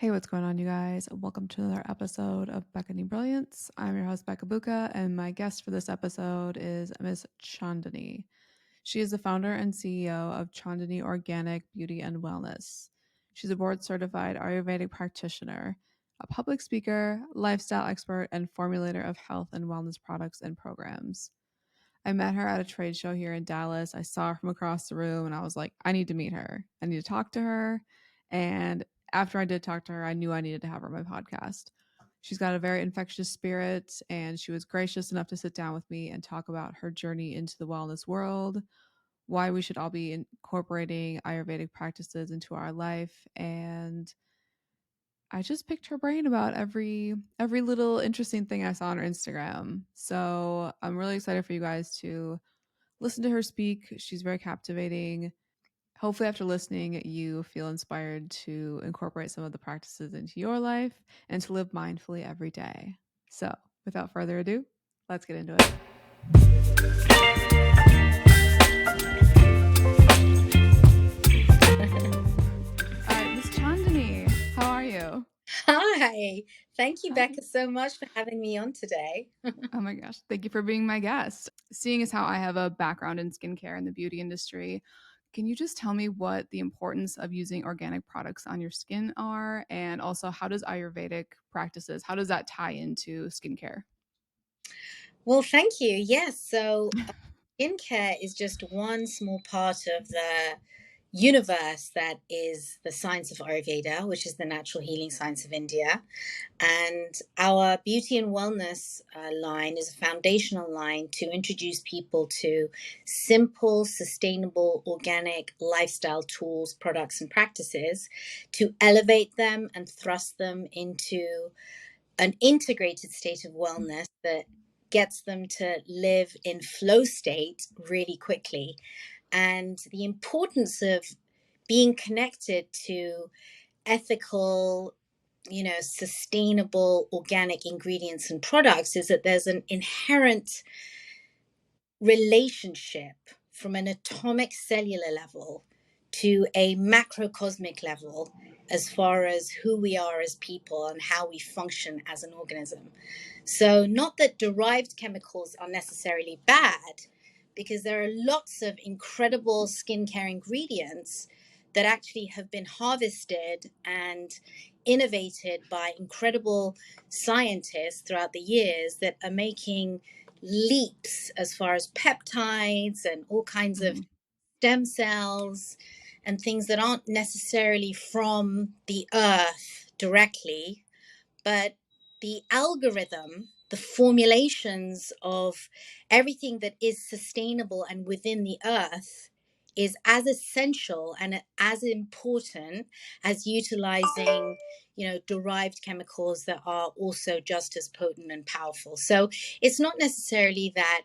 Hey, what's going on, you guys? Welcome to another episode of Beckoning Brilliance. I'm your host, Becca, and my guest for this episode is Miss Chandanni. She is the founder and CEO of Chandanni Organic Beauty and Wellness. She's a board certified Ayurvedic practitioner, a public speaker, lifestyle expert, and formulator of health and wellness products and programs. I met her at a trade show here in Dallas. I saw her from across the room and I was like, I need to meet her. I need to talk to her. And after I did talk to her, I knew I needed to have her on my podcast. She's got a very infectious spirit and she was gracious enough to sit down with me and talk about her journey into the wellness world, why we should all be incorporating Ayurvedic practices into our life, and I just picked her brain about every little interesting thing I saw on her Instagram. So I'm really excited for you guys to listen to her speak. She's very captivating. Hopefully, after listening, you feel inspired to incorporate some of the practices into your life and to live mindfully every day. So, without further ado, let's get into it. All right, Miss Chandani, how are you? Hi. Thank you, Hi. Becca, so much for having me on today. Oh my gosh, thank you for being my guest. Seeing as how I have a background in skincare and the beauty industry, can you just tell me what the importance of using organic products on your skin are? And also, how does Ayurvedic practices, how does that tie into skincare? Well, thank you. Yes. So, skincare is just one small part of the universe that is the science of Ayurveda, which is the natural healing science of India. And our beauty and wellness line is a foundational line to introduce people to simple, sustainable, organic lifestyle tools, products, and practices to elevate them and thrust them into an integrated state of wellness that gets them to live in flow state really quickly. And the importance of being connected to ethical, sustainable organic ingredients and products is that there's an inherent relationship from an atomic cellular level to a macrocosmic level as far as who we are as people and how we function as an organism. So, not that derived chemicals are necessarily bad, because there are lots of incredible skincare ingredients that actually have been harvested and innovated by incredible scientists throughout the years that are making leaps as far as peptides and all kinds of Mm-hmm. stem cells and things that aren't necessarily from the earth directly, but the algorithm, the formulations of everything that is sustainable and within the earth is as essential and as important as utilizing derived chemicals that are also just as potent and powerful. So it's not necessarily that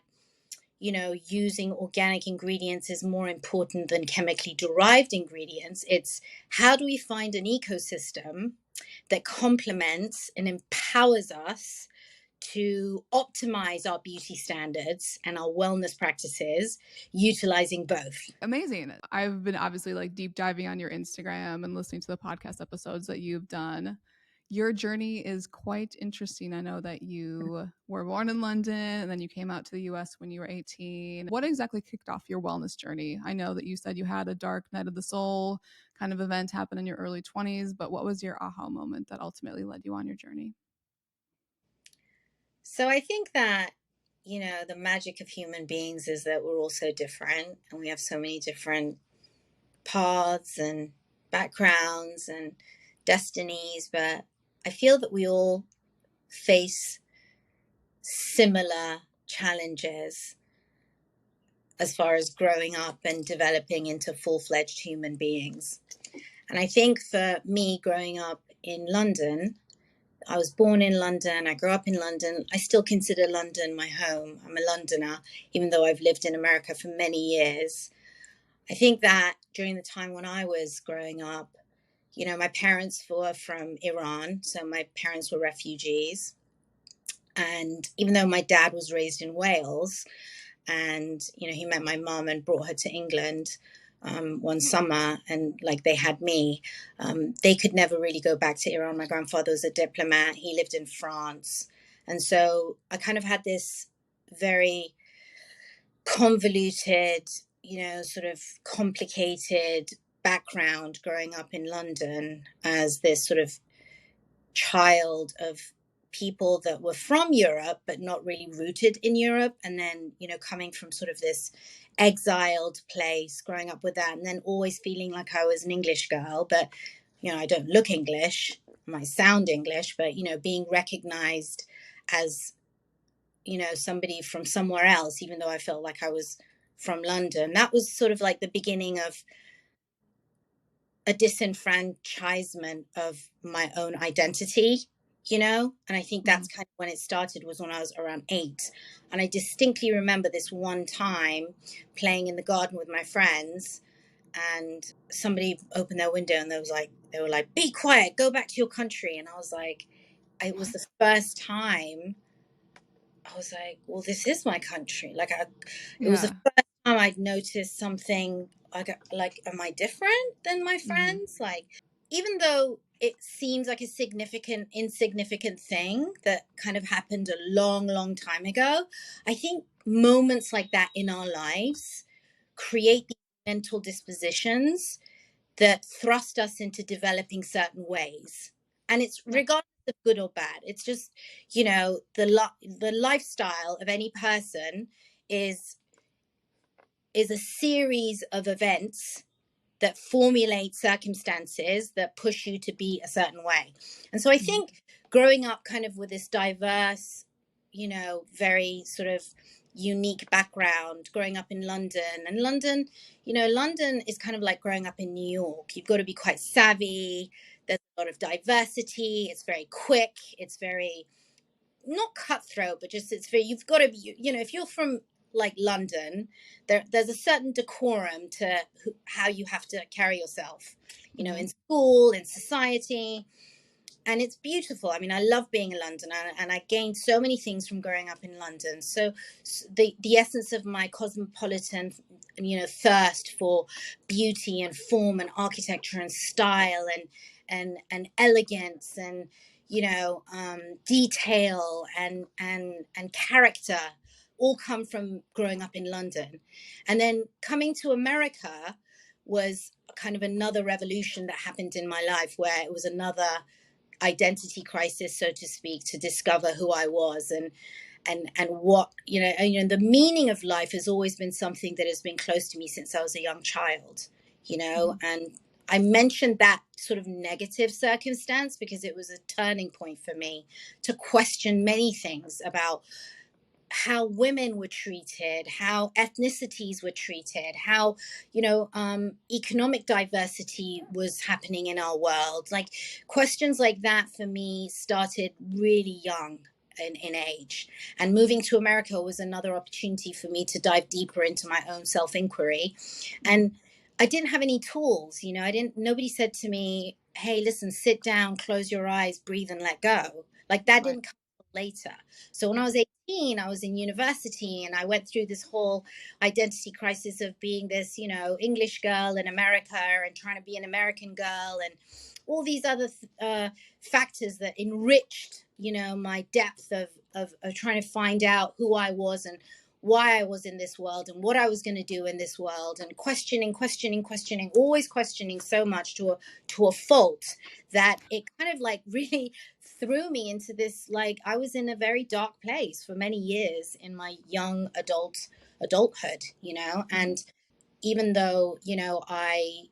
using organic ingredients is more important than chemically derived ingredients. It's how do we find an ecosystem that complements and empowers us to optimize our beauty standards and our wellness practices utilizing both. Amazing. I've been obviously like deep diving on your Instagram and listening to the podcast episodes that you've done. Your journey is quite interesting. I know that you were born in London and then you came out to the US when you were 18. What exactly kicked off your wellness journey? I know that you said you had a dark night of the soul kind of event happen in your early 20s, but what was your aha moment that ultimately led you on your journey? So I think that the magic of human beings is that we're all so different and we have so many different paths and backgrounds and destinies, but I feel that we all face similar challenges as far as growing up and developing into full-fledged human beings. And I think for me, growing up in London, I was born in London, I grew up in London. I still consider London my home. I'm a Londoner, even though I've lived in America for many years. I think that during the time when I was growing up, my parents were from Iran, so my parents were refugees. And even though my dad was raised in Wales, and he met my mom and brought her to England, one summer, and like they had me. They could never really go back to Iran. My grandfather was a diplomat. He lived in France. And so I kind of had this very convoluted, sort of complicated background growing up in London as this sort of child of people that were from Europe but not really rooted in Europe, and then coming from sort of this exiled place, growing up with that, and then always feeling like I was an English girl, but I don't look English, I might sound English, but being recognized as somebody from somewhere else, even though I felt like I was from London. That was sort of like the beginning of a disenfranchisement of my own identity, and I think that's kind of when it started, was when I was around 8. And I distinctly remember this one time playing in the garden with my friends, and somebody opened their window and they were like, be quiet, go back to your country. And I was like, it was the first time I was like, well, this is my country. It was the Yeah. first time I'd noticed something like, am I different than my Mm-hmm. friends? Like, even though it seems like a insignificant thing that kind of happened a long, long time ago, I think moments like that in our lives create these mental dispositions that thrust us into developing certain ways. And it's Yeah. regardless of good or bad. It's just, the lifestyle of any person is a series of events that formulate circumstances that push you to be a certain way. And so I Mm-hmm. think growing up kind of with this diverse, very sort of unique background, growing up in London, and London is kind of like growing up in New York. You've got to be quite savvy. There's a lot of diversity. It's very quick. It's very not cutthroat, but just it's very, you've got to be, if you're from like London, there's a certain decorum to how you have to carry yourself, Mm-hmm. in school, in society. And it's beautiful. I mean, I love being in London, and I gained so many things from growing up in London. So the essence of my cosmopolitan, thirst for beauty and form and architecture and style and elegance and detail and character all come from growing up in London. And then coming to America was kind of another revolution that happened in my life, where it was another identity crisis, so to speak, to discover who I was and what, the meaning of life has always been something that has been close to me since I was a young child, Mm-hmm. and I mentioned that sort of negative circumstance because it was a turning point for me to question many things about how women were treated, how ethnicities were treated, how economic diversity was happening in our world. Like, questions like that for me started really young in age, and moving to America was another opportunity for me to dive deeper into my own self-inquiry. Mm-hmm. And I didn't have any tools. Nobody said to me, hey, listen, sit down, close your eyes, breathe, and let go. Like, that Right. didn't come later. So when I Yeah. was 18, I was in university, and I went through this whole identity crisis of being this, English girl in America and trying to be an American girl, and all these other factors that enriched, my depth of trying to find out who I was and why I was in this world and what I was going to do in this world, and questioning, always questioning so much to a fault that it kind of like really threw me into this, like, I was in a very dark place for many years in my young adulthood, Mm-hmm. and even though, I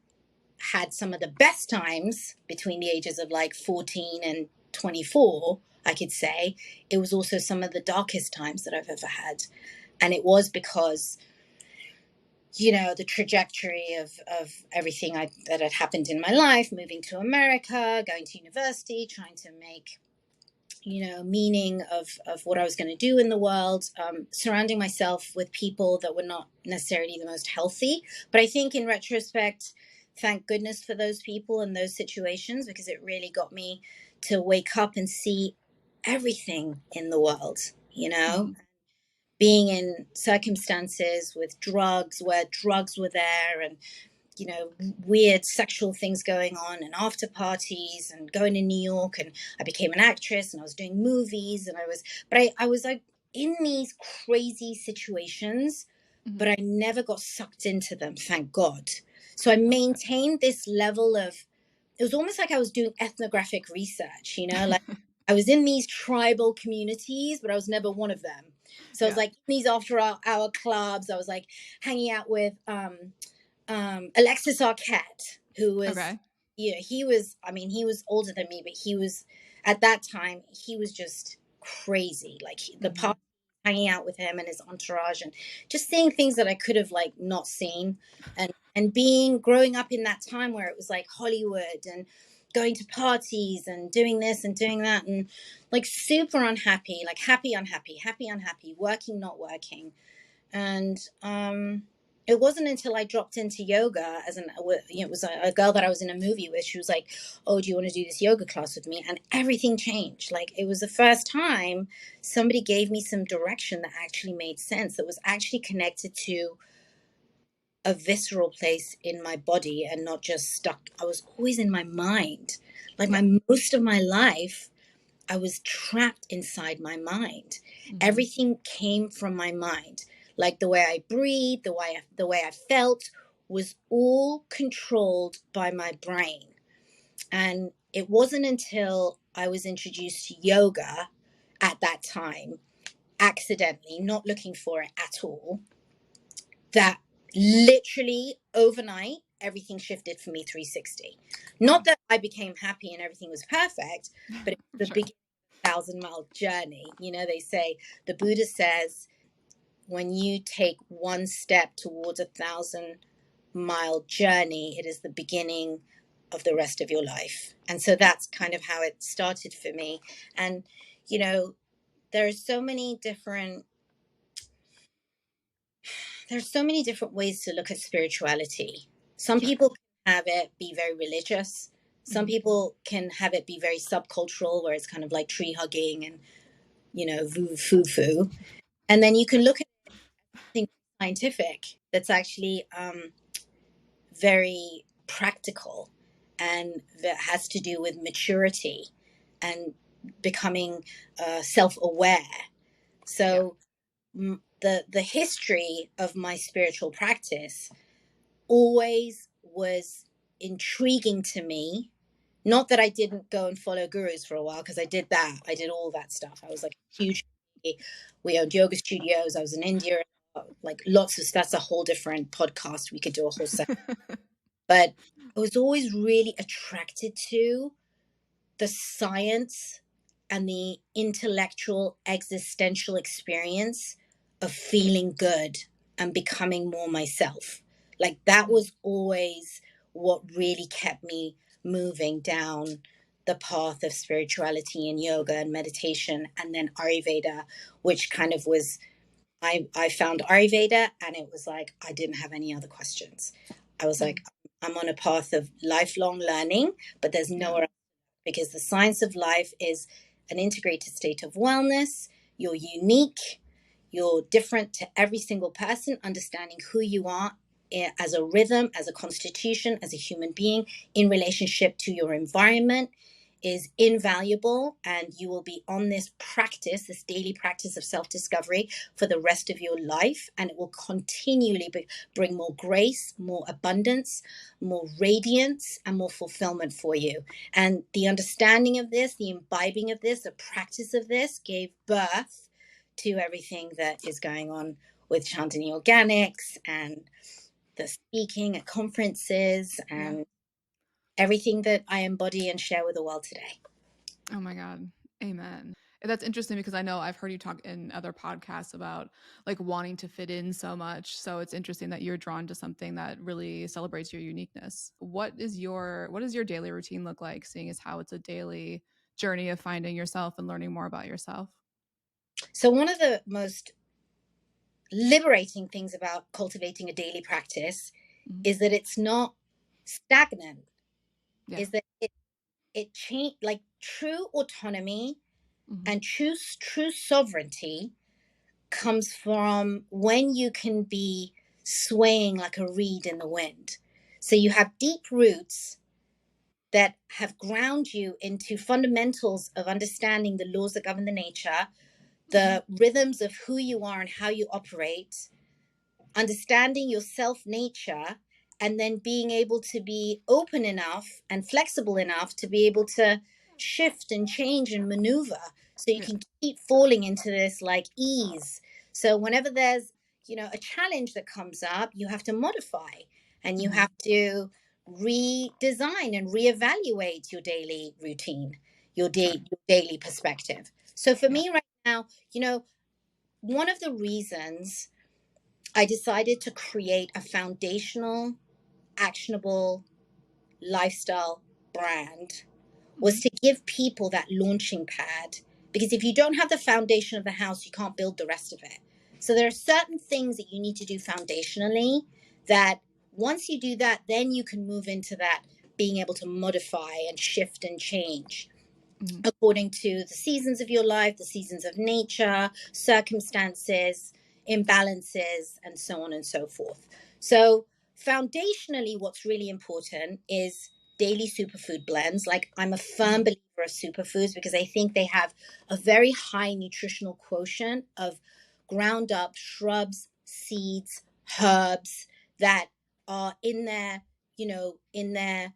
had some of the best times between the ages of like 14 and 24, I could say, it was also some of the darkest times that I've ever had. And it was because, the trajectory of everything that had happened in my life, moving to America, going to university, trying to make meaning of what I was going to do in the world, surrounding myself with people that were not necessarily the most healthy. But I think in retrospect, thank goodness for those people and those situations, because it really got me to wake up and see everything in the world, Mm-hmm. being in circumstances with drugs, where drugs were there, and weird sexual things going on and after parties and going to New York, and I became an actress and I was doing movies and I was like in these crazy situations, but I never got sucked into them, thank God. So I maintained this level of, it was almost like I was doing ethnographic research, like I was in these tribal communities, but I was never one of them. So I was Yeah. like in these after hour clubs. I was like hanging out with Alexis Arquette, who was, Okay. he was older than me, but he was, at that time, he was just crazy. Like the part, hanging out with him and his entourage and just seeing things that I could have like not seen, and growing up in that time where it was like Hollywood and going to parties and doing this and doing that, and like super unhappy, like happy, unhappy, happy, unhappy, working, not working. And it wasn't until I dropped into yoga it was a girl that I was in a movie with. She was like, "Oh, do you want to do this yoga class with me?" And everything changed. Like it was the first time somebody gave me some direction that actually made sense, that was actually connected to a visceral place in my body and not just stuck. I was always in my mind. Like Yeah. most of my life, I was trapped inside my mind. Everything came from my mind. Like the way I breathed, the way I felt was all controlled by my brain. And it wasn't until I was introduced to yoga at that time, accidentally, not looking for it at all, that literally overnight everything shifted for me 360. Not Wow. that I became happy and everything was perfect, but it was the Sure. beginning of a 1,000-mile journey. They say, the Buddha says, when you take one step towards 1,000-mile journey, it is the beginning of the rest of your life. And so that's kind of how it started for me. And there are so many different there's so many different ways to look at spirituality. Some Sure. people can have it be very religious. Some Mm-hmm. people can have it be very subcultural, where it's kind of like tree hugging and, foo foo. And then you can look at something scientific that's actually very practical, and that has to do with maturity and becoming self-aware. Yeah. So the history of my spiritual practice always was intriguing to me. Not that I didn't go and follow gurus for a while, because I did that. I did all that stuff. I was like huge. We owned yoga studios. I was in India. Like lots of, that's a whole different podcast. We could do a whole set. But I was always really attracted to the science and the intellectual existential experience of feeling good and becoming more myself. Like that was always what really kept me moving down the path of spirituality and yoga and meditation, and then Ayurveda, which kind of was, I found Ayurveda and it was like I didn't have any other questions. I was like, I'm on a path of lifelong learning, but there's Yeah. nowhere, because the science of life is an integrated state of wellness. You're unique. You're different to every single person. Understanding who you are as a rhythm, as a constitution, as a human being in relationship to your environment is invaluable. And you will be on this practice, this daily practice of self-discovery for the rest of your life. And it will continually bring more grace, more abundance, more radiance, and more fulfillment for you. And the understanding of this, the imbibing of this, the practice of this gave birth to everything that is going on with Chandanni Organics and the speaking at conferences Yeah. and everything that I embody and share with the world today. Oh my God. Amen. And that's interesting because I know I've heard you talk in other podcasts about like wanting to fit in so much. So it's interesting that you're drawn to something that really celebrates your uniqueness. What does your daily routine look like, seeing as how it's a daily journey of finding yourself and learning more about yourself? So, one of the most liberating things about cultivating a daily practice Mhm. is that it's not stagnant, Yeah. is that it change, like true autonomy Mhm. and true sovereignty comes from when you can be swaying like a reed in the wind. So you have deep roots that have ground you into fundamentals of understanding the laws that govern the nature, Mm-hmm. the rhythms of who you are and how you operate, understanding your self nature, and then being able to be open enough and flexible enough to be able to shift and change and maneuver so you Yeah. can keep falling into this like ease. So whenever there's, a challenge that comes up, you have to modify and you Mm-hmm. have to redesign and reevaluate your daily routine, Sure. your daily perspective. So for Yeah. me right now, one of the reasons I decided to create a foundational, actionable lifestyle brand Mm-hmm. was to give people that launching pad. Because if you don't have the foundation of the house, you can't build the rest of it. So there are certain things that you need to do foundationally that once you do that, then you can move into that being able to modify and shift and change Mm-hmm. according to the seasons of your life, the seasons of nature, circumstances, imbalances, and so on and so forth. So, foundationally, what's really important is daily superfood blends. Like, I'm a Mm-hmm. firm believer of superfoods because I think they have a very high nutritional quotient of ground up shrubs, seeds, herbs that are in their, in their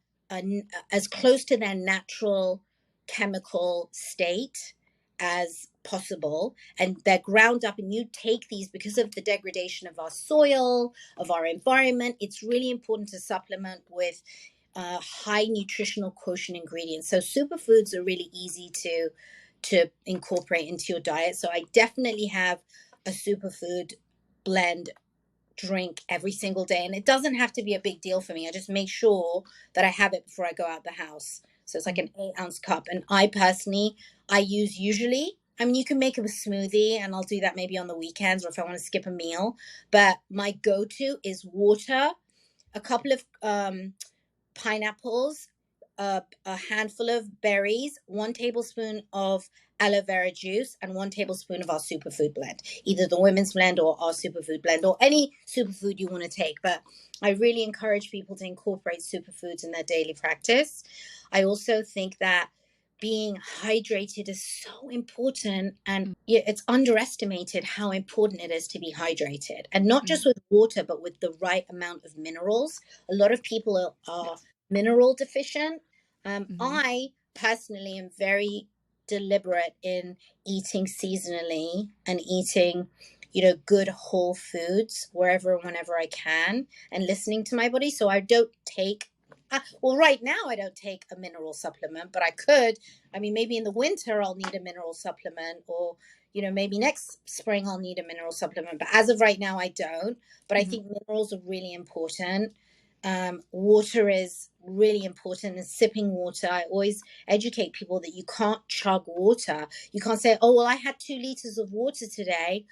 as close to their natural chemical state as possible, and they're ground up, and you take these because of the degradation of our soil, of our environment. It's really important to supplement with high nutritional quotient ingredients. So superfoods are really easy to incorporate into your diet. So I definitely have a superfood blend drink every single day, and it doesn't have to be a big deal for me. I just make sure that I have it before I go out the house. So it's like Mm-hmm. an 8 ounce cup, and I personally, I use usually, I mean, you can make it a smoothie, and I'll do that maybe on the weekends or if I want to skip a meal, but my go-to is water, a couple of pineapples, a handful of berries, 1 tablespoon of aloe vera juice, and 1 tablespoon of our superfood blend, either the women's blend or our superfood blend, or any superfood you want to take. But I really encourage people to incorporate superfoods in their daily practice. I also think that being hydrated is so important, and it's underestimated how important it is to be hydrated, and not Mm-hmm. just with water but with the right amount of minerals. A lot of people are Yes. mineral deficient. Mm-hmm. I personally am very deliberate in eating seasonally and eating, good whole foods wherever and whenever I can, and listening to my body. So I don't take, well, right now I don't take a mineral supplement, but I could. I mean, maybe in the winter I'll need a mineral supplement, or, maybe next spring I'll need a mineral supplement. But as of right now, I don't. But I Mm-hmm. think minerals are really important. Water is really important, and sipping water. I always educate people that you can't chug water. You can't say, oh, well, I had 2 liters of water today.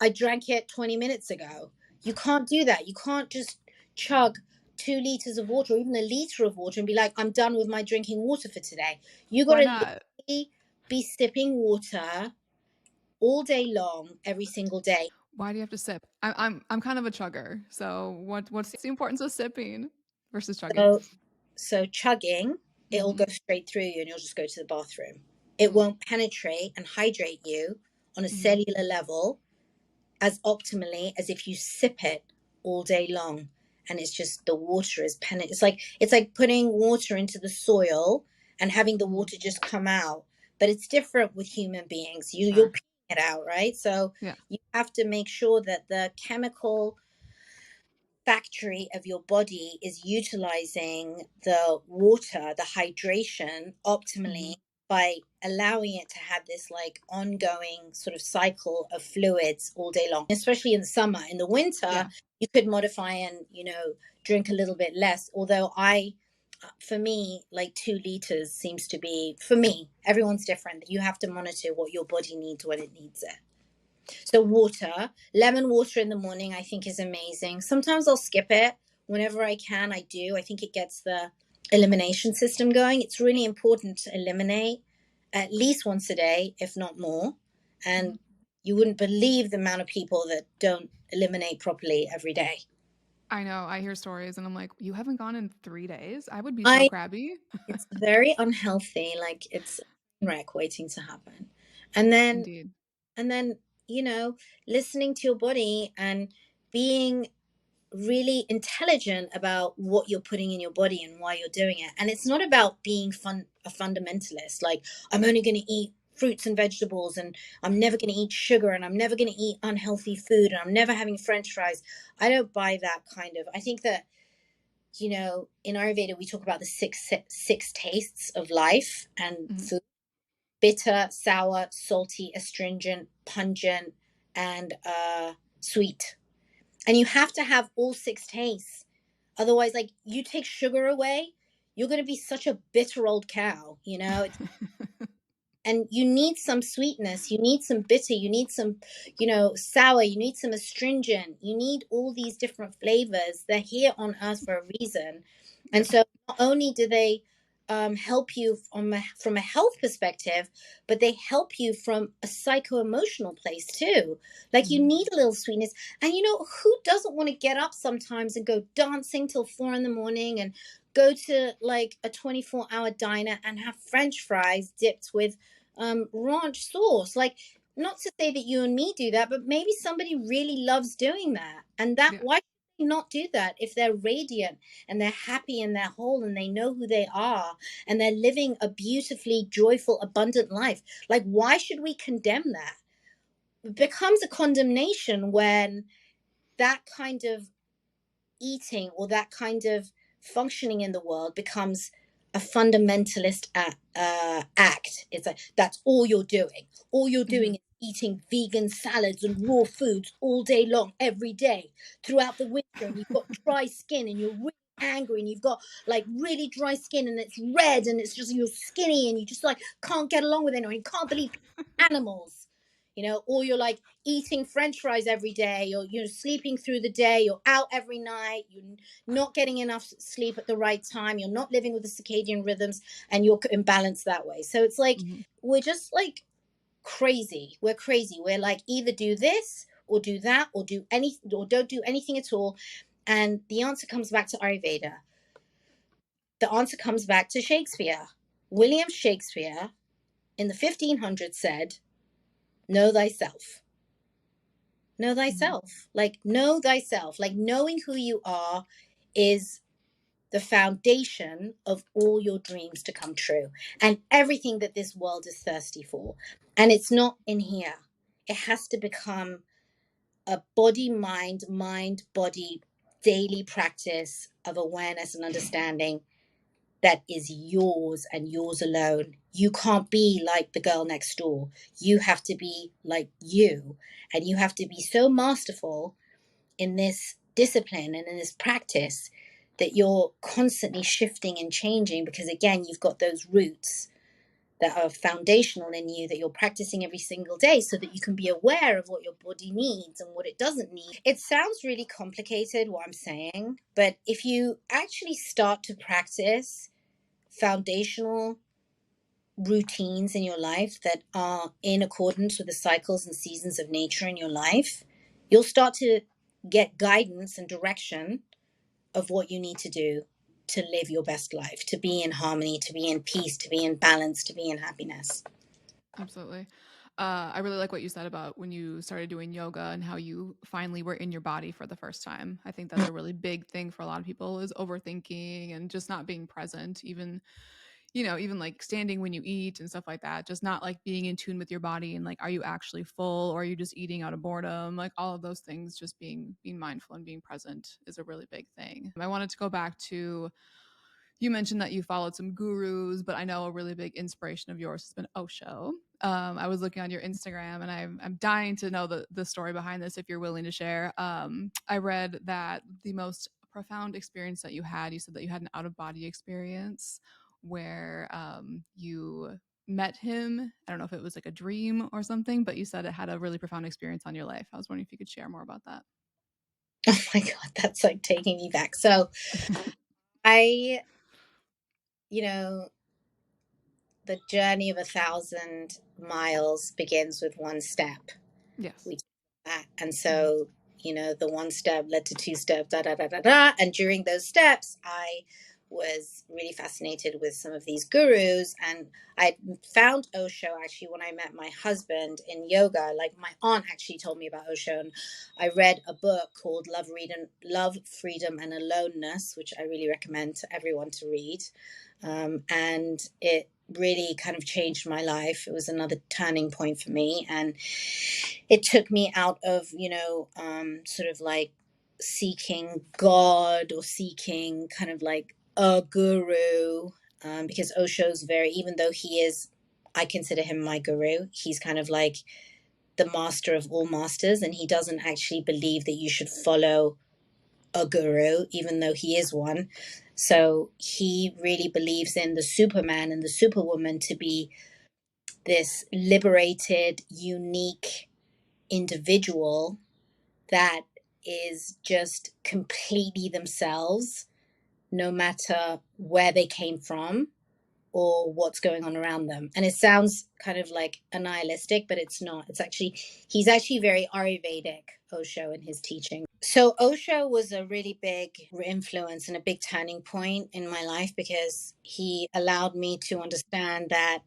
I drank it 20 minutes ago. You can't do that. You can't just chug 2 liters of water or even a liter of water and be like, I'm done with my drinking water for today. You got Why to not? literally be sipping water all day long, every single day. Why do you have to sip? I'm kind of a chugger. So what's the importance of sipping versus chugging? So So chugging, it'll Mm-hmm. go straight through you and you'll just go to the bathroom. It Mm-hmm. won't penetrate and hydrate you on a Mm-hmm. cellular level as optimally as if you sip it all day long. And it's just the water is it's like putting water into the soil and having the Mm-hmm. water just come out. But it's different with human beings. You're Sure. peeing it out, right? So Yeah. you have to make sure that the chemical factory of your body is utilizing the water, the hydration Mm-hmm. optimally by allowing it to have this like ongoing sort of cycle of fluids all day long, especially in the summer. In the winter, Yeah. you could modify and, drink a little bit less. Although for me, like 2 liters seems to be, for me, everyone's different. You have to monitor what your body needs when it needs it. So water, lemon water in the morning, I think is amazing. Sometimes I'll skip it. Whenever I can, I do. I think it gets the elimination system going. It's really important to eliminate at least once a day, if not more. Mm-hmm. And you wouldn't believe the amount of people that don't eliminate properly every day. I know. I hear stories and I'm like, you haven't gone in 3 days? I would be so I crabby. It's very unhealthy. Like it's a wreck waiting to happen. And then Indeed. and then, listening to your body and being really intelligent about what you're putting in your body and why you're doing it. And it's not about being a fundamentalist, like I'm only going to eat fruits and vegetables and I'm never going to eat sugar and I'm never going to eat unhealthy food and I'm never having french fries. I don't buy that kind of. I think that in Ayurveda we talk about the six tastes of life and Mhm. food: bitter, sour, salty, astringent, pungent, and sweet. And you have to have all six tastes. Otherwise, like you take sugar away, you're going to be such a bitter old cow. And you need some sweetness, you need some bitter, you need some sour, you need some astringent, you need all these different flavors. They're here on earth for a reason. And Yeah. so not only do they help you from a health perspective, but they help you from a psycho-emotional place too. Like you Mhm. need a little sweetness. And who doesn't want to get up sometimes and go dancing till 4 in the morning and go to like a 24-hour diner and have french fries dipped with ranch sauce? Like, not to say that you and me do that, but maybe somebody really loves doing that. And that, Yeah. why should they not do that if they're radiant and they're happy and they're whole and they know who they are and they're living a beautifully joyful, abundant life? Like, why should we condemn that? It becomes a condemnation when that kind of eating or that kind of functioning in the world becomes a fundamentalist act. It's like that's all you're doing. All you're doing Mhm. is eating vegan salads and raw foods all day long, every day, throughout the winter, and you've got dry skin and you're really angry and you've got like really dry skin and it's red and it's just you're skinny and you just like can't get along with anyone. You can't believe animals. Or you're like eating french fries every day, or you're sleeping through the day, you're out every night, you're not getting enough sleep at the right time, you're not living with the circadian rhythms, and you're imbalanced that way. So it's like Mhm. we're just like crazy. We're crazy. We're like either do this or do that or do any or don't do anything at all. And the answer comes back to Ayurveda. The answer comes back to Shakespeare. William Shakespeare in the 1500s said, know thyself. Know Mhm. thyself. Like know thyself. Like knowing who you are is the foundation of all your dreams to come true and everything that this world is thirsty for. And it's not in here. It has to become a body, mind, body, daily practice of awareness and understanding that is yours and yours alone. You can't be like the girl next door. You have to be like you. And you have to be so masterful in this discipline and in this practice that you're constantly shifting and changing, because again you've got those roots that are foundational in you that you're practicing every single day so that you can be aware of what your body needs and what it doesn't need. It sounds really complicated what I'm saying, but if you actually start to practice foundational routines in your life that are in accordance with the cycles and seasons of nature in your life, you'll start to get guidance and direction of what you need to do to live your best life, to be in harmony, to be in peace, to be in balance, to be in happiness. Absolutely. I really like what you said about when you started doing yoga and how you finally were in your body for the first time. I think that's a really big thing for a lot of people is overthinking and just not being present, even, even like standing when you eat and stuff like that, just not like being in tune with your body and like, are you actually full or are you just eating out of boredom? Like all of those things, just being mindful and being present is a really big thing. I wanted to go back to you mentioned that you followed some gurus, but I know a really big inspiration of yours has been Osho. I was looking on your Instagram, and I'm dying to know the story behind this if you're willing to share. I read that the most profound experience that you said that you had an out of body experience where you met him. I don't know if it was like a dream or something, but you said it had a really profound experience on your life. I was wondering if you could share more about that. Oh my God, that's like taking me back. So I, you know, the journey of 1,000 miles begins with one step. Yes. We that. And so, the one step led to two steps, da da da da da. And during those steps, I was really fascinated with some of these gurus. And I found Osho actually when I met my husband in yoga. Like, my aunt actually told me about Osho, and I read a book called Love, Freedom, and Aloneness, which I really recommend to everyone to read. And it really kind of changed my life. It was another turning point for me, and it took me out of sort of like seeking God or seeking kind of like a guru, because Osho's very, even though he is, I consider him my guru, he's kind of like the master of all masters, and he doesn't actually believe that you should follow a guru, even though he is one. So he really believes in the Superman and the Superwoman to be this liberated, unique individual that is just completely themselves, no matter where they came from or what's going on around them. And it sounds kind of like a nihilistic, but it's not. He's actually very Ayurvedic, Osho, in his teaching. So Osho was a really big influence and a big turning point in my life, because he allowed me to understand that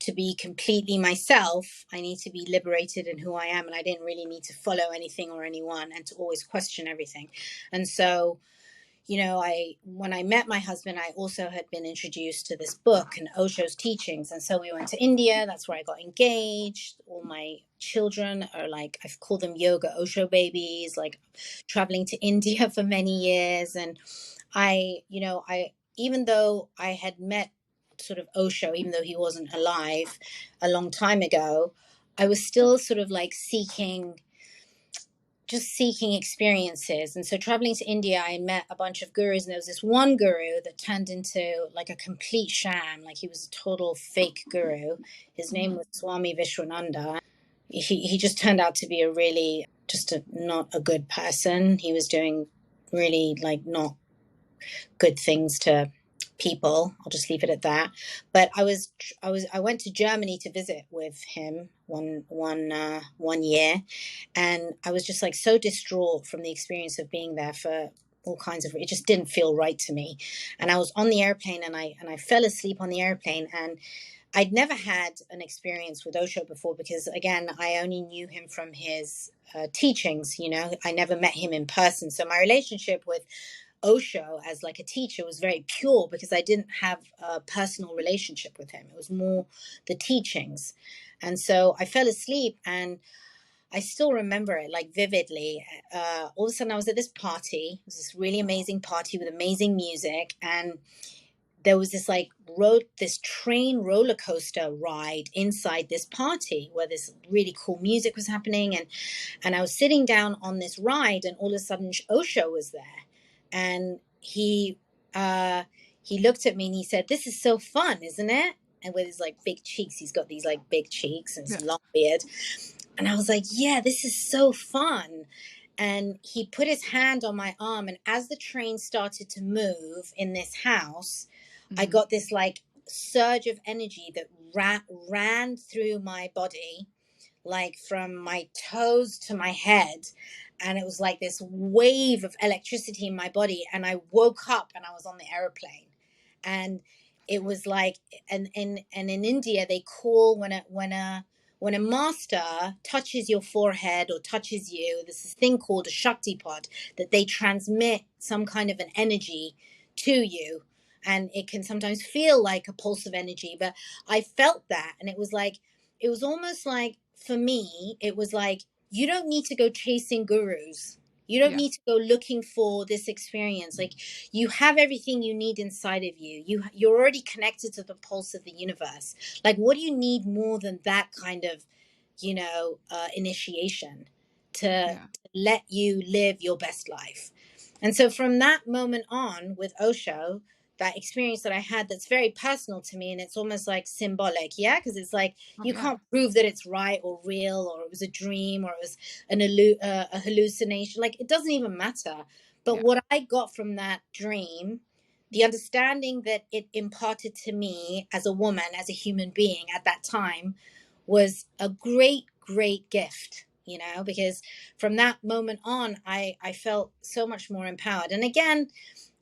to be completely myself, I need to be liberated in who I am. And I didn't really need to follow anything or anyone, and to always question everything. And so, when I met my husband, I also had been introduced to this book and Osho's teachings. And so we went to India. That's where I got engaged. All my children are like, I've called them yoga Osho babies, like traveling to India for many years. And even though I had met sort of Osho, even though he wasn't alive a long time ago, I was still sort of like seeking experiences. And so traveling to India, I met a bunch of gurus, and there was this one guru that turned into like a complete sham. Like, he was a total fake guru. His name was Swami Vishwananda. He just turned out to be not a good person. He was doing really like not good things to people. I'll just leave it at that. But I went to Germany to visit with him one year, and I was just like so distraught from the experience of being there for all kinds of, it just didn't feel right to me. And I was on the airplane, and I fell asleep on the airplane, and I'd never had an experience with Osho before, because again, I only knew him from his teachings. I never met him in person. So my relationship with Osho as like a teacher was very pure, because I didn't have a personal relationship with him. It was more the teachings. And so I fell asleep, and I still remember it like vividly. All of a sudden I was at this party. It was this really amazing party with amazing music. And there was this train roller coaster ride inside this party, where this really cool music was happening. And I was sitting down on this ride, and all of a sudden Osho was there. And he looked at me, and he said, "This is so fun, isn't it?" And with his like big cheeks, he's got these like big cheeks and his long beard. And I was like, "Yeah, this is so fun." And he put his hand on my arm, and as the train started to move in this house, I got this like surge of energy that ran through my body, like from my toes to my head. And it was like this wave of electricity in my body. And I woke up, and I was on the airplane. And it was like, and in India, they call when a master touches your forehead or touches you, there's this thing called a Shakti pod, that they transmit some kind of an energy to you. And it can sometimes feel like a pulse of energy, but I felt that. And it was almost like, for me, it was like, you don't need to go chasing gurus. You don't need to go looking for this experience. Like, you have everything you need inside of you. You're already connected to the pulse of the universe. Like, what do you need more than that kind of, initiation to let you live your best life? And so from that moment on with Osho, that experience that I had, that's very personal to me, and it's almost like symbolic, because it's like, you can't prove that it's right or real, or it was a dream, or it was a hallucination. Like, it doesn't even matter. But what I got from that dream, the understanding that it imparted to me as a woman, as a human being at that time, was a great, great gift. because from that moment on, I felt so much more empowered. And again,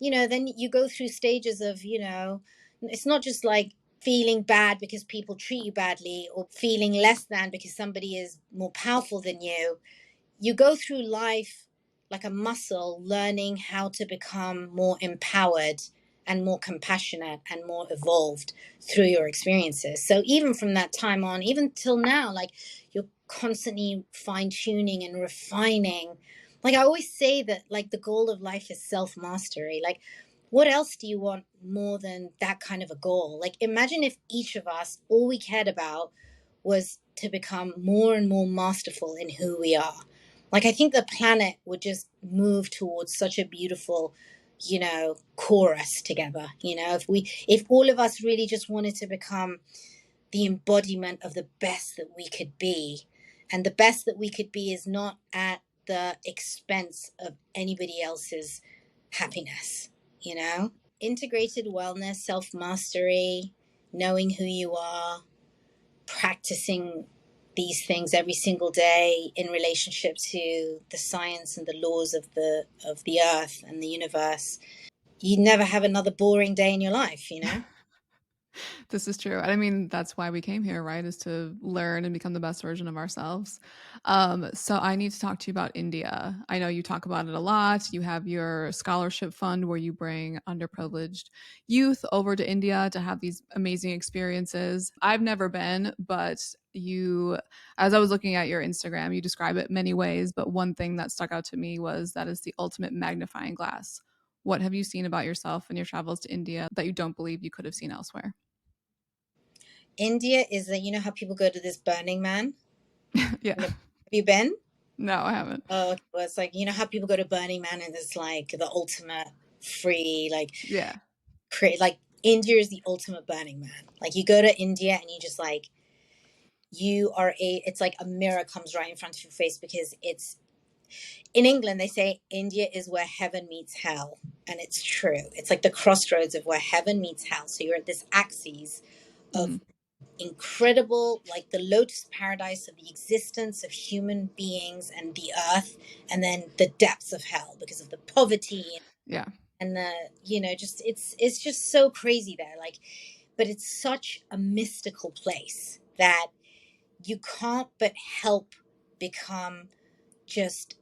then you go through stages of, it's not just like feeling bad because people treat you badly, or feeling less than because somebody is more powerful than you go through life like a muscle, learning how to become more empowered and more compassionate and more evolved through your experiences. So even from that time on, even till now, like, you're constantly fine tuning and refining. Like, I always say that, like, the goal of life is self mastery. Like, what else do you want more than that kind of a goal? Like, imagine if each of us, all we cared about was to become more and more masterful in who we are. Like, I think the planet would just move towards such a beautiful, chorus together. If all of us really just wanted to become the embodiment of the best that we could be, and the best that we could be is not at the expense of anybody else's happiness, integrated wellness, self mastery, knowing who you are, practicing these things every single day in relationship to the science and the laws of the earth and the universe. You never have another boring day in your life. This is true. I mean, that's why we came here, right? Is to learn and become the best version of ourselves. So I need to talk to you about India. I know you talk about it a lot. You have your scholarship fund where you bring underprivileged youth over to India to have these amazing experiences. I've never been, but as I was looking at your Instagram, you describe it many ways, but one thing that stuck out to me was that is the ultimate magnifying glass. What have you seen about yourself and your travels to India that you don't believe you could have seen elsewhere? India is that, how people go to this Burning Man. Yeah. Have you been? No, I haven't. Oh, okay. Well, it's like, how people go to Burning Man and it's like the ultimate free, like, Yeah. like, India is the ultimate Burning Man. Like, you go to India and you just like, it's like a mirror comes right in front of your face, because it's, in England, they say India is where heaven meets hell. And it's true. It's like the crossroads of where heaven meets hell. So you're at this axis Mm-hmm. of incredible, like the lotus paradise of the existence of human beings and the earth, and then the depths of hell because of the poverty Yeah. and the, just, it's just so crazy there. Like, but it's such a mystical place that you can't but help become just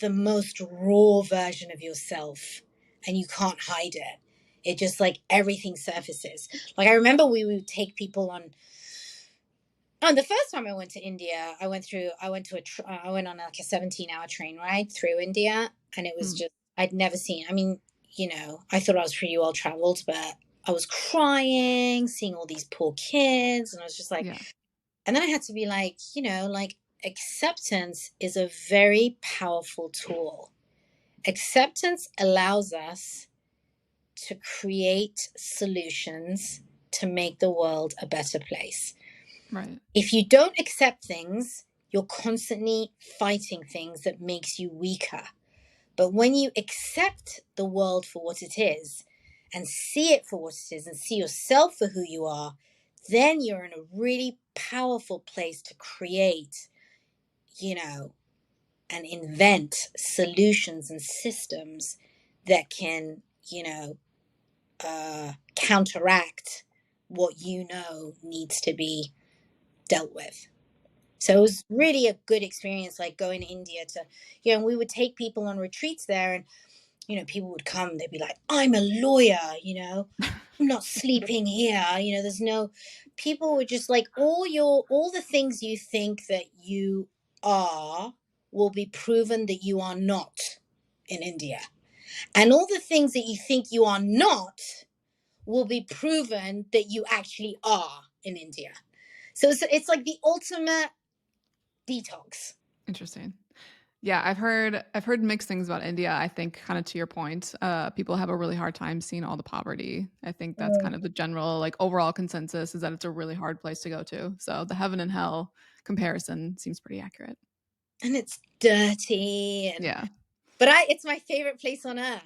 the most raw version of yourself, and you can't hide it. It just, like, everything surfaces. Like, I remember we would take people on the first time I went to India. I went on like a 17-hour train ride through India, and it was Mm. just, I'd never seen, I mean, I thought I was pretty well traveled, but I was crying seeing all these poor kids, and I was just like, Yeah. and then I had to be like, like, acceptance is a very powerful tool. Acceptance allows us to create solutions to make the world a better place. Right. If you don't accept things, you're constantly fighting things that makes you weaker. But when you accept the world for what it is, and see it for what it is, and see yourself for who you are, then you're in a really powerful place to create, and invent solutions and systems that can, counteract what needs to be dealt with. So it was really a good experience, like going to India and we would take people on retreats there, and, people would come, they'd be like, I'm a lawyer, I'm not sleeping here. There's no, people were just like, all the things you think that you are will be proven that you are not in India. And all the things that you think you are not will be proven that you actually are in India. So it's like the ultimate detox. Interesting. Yeah, I've heard mixed things about India. I think kind of to your point, people have a really hard time seeing all the poverty. I think that's kind of the general like overall consensus is that it's a really hard place to go to. So the heaven and hell comparison seems pretty accurate. And it's dirty, Yeah. but it's my favorite place on earth.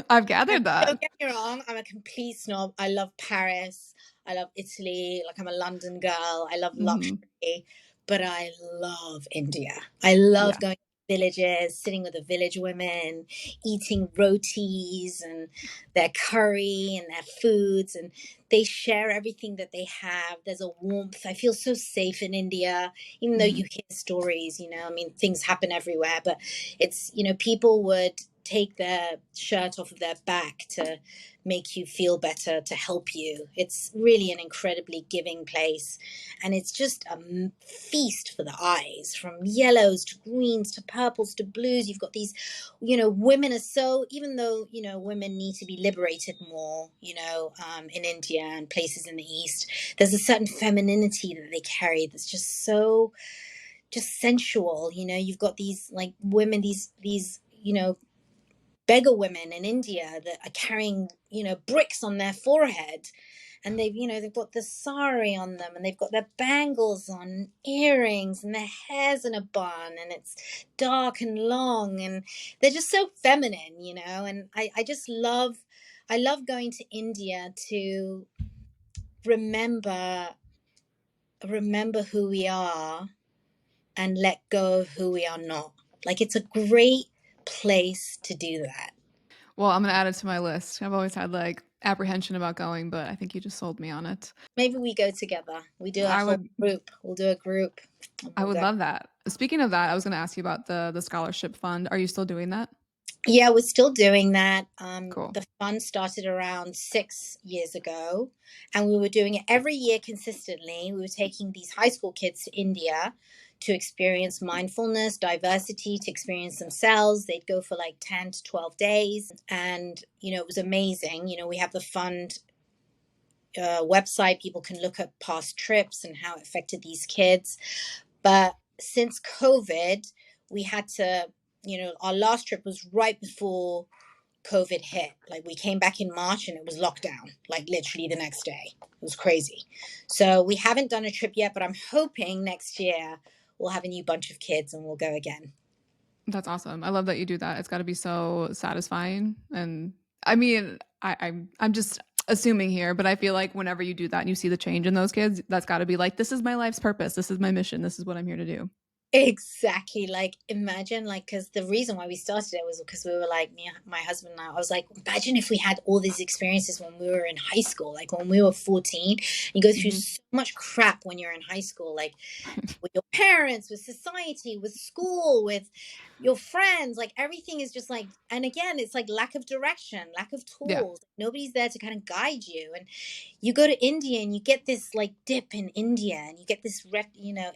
I've And gathered that. don't get me wrong, I'm a complete snob. I love Paris. I love Italy. Like, I'm a London girl. I love Hmm. luxury. but I love India. I love Yeah. going to villages, sitting with the village women, eating rotis and their curry and their foods, and they share everything that they have. There's a warmth. I feel so safe in India, even though Hmm. you hear stories, I mean, things happen everywhere, but it's, people would take their shirt off of their back to make you feel better, to help you. It's really an incredibly giving place. And it's just a feast for the eyes, from yellows to greens to purples to blues. You've got these, women are so, even though, women need to be liberated more, in India and places in the East, there's a certain femininity that they carry that's just so, just sensual. You've got these like women, these, beggar women in India that are carrying, bricks on their forehead, and they've got the sari on them, and they've got their bangles on, earrings, and their hair's in a bun, and it's dark and long, and they're just so feminine, and I just I love going to India to remember who we are and let go of who we are not. Like, it's a great place to do that. Well, I'm gonna add it to my list. I've always had like apprehension about going, but I think you just sold me on it. Maybe we go together. We do a I whole would group. We'll do a group and I we'll would go. love that. Speaking of that, I was gonna ask you about the scholarship fund. Are you still doing that? Yeah, we're still doing that. Cool. The fund started around 6 years ago, and we were doing it every year consistently. We were taking these high school kids to India to experience mindfulness, diversity, to experience themselves. They'd go for like 10 to 12 days. And, it was amazing. We have the fund website. People can look at past trips and how it affected these kids. But since COVID, we had to, our last trip was right before COVID hit. Like, we came back in March and it was lockdown, like literally the next day. It was crazy. So we haven't done a trip yet, but I'm hoping next year we'll have a new bunch of kids and we'll go again. That's awesome. I love that you do that. It's got to be so satisfying. And I mean, I'm just assuming here, but I feel like whenever you do that and you see the change in those kids, that's got to be like, this is my life's purpose. This is my mission. This is what I'm here to do. Exactly. Like, imagine, like, because the reason why we started it was because we were like, me, my husband and I was like, imagine if we had all these experiences when we were in high school, like when we were 14. You go through Hmm. so much crap when you're in high school, like with your parents, with society, with school, with your friends. Like, everything is just like, and again, it's like lack of direction, lack of Yeah, tools. Nobody's there to kind of guide you. And you go to India and you get this like dip in India, and you get this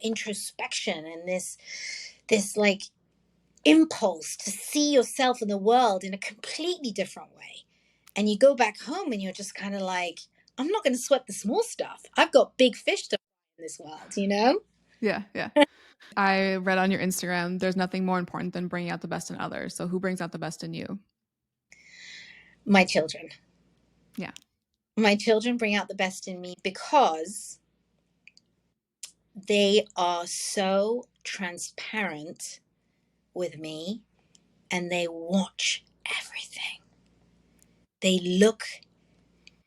introspection, and this like impulse to see yourself in the world in a completely different way. And you go back home and you're just kind of like, I'm not going to sweat the small stuff. I've got big fish to fry in this world. yeah, yeah. I read on your Instagram, there's nothing more important than bringing out the best in others. So who brings out the best in you? My children. Yeah. My children bring out the best in me because they are so transparent with me, and they watch everything. They look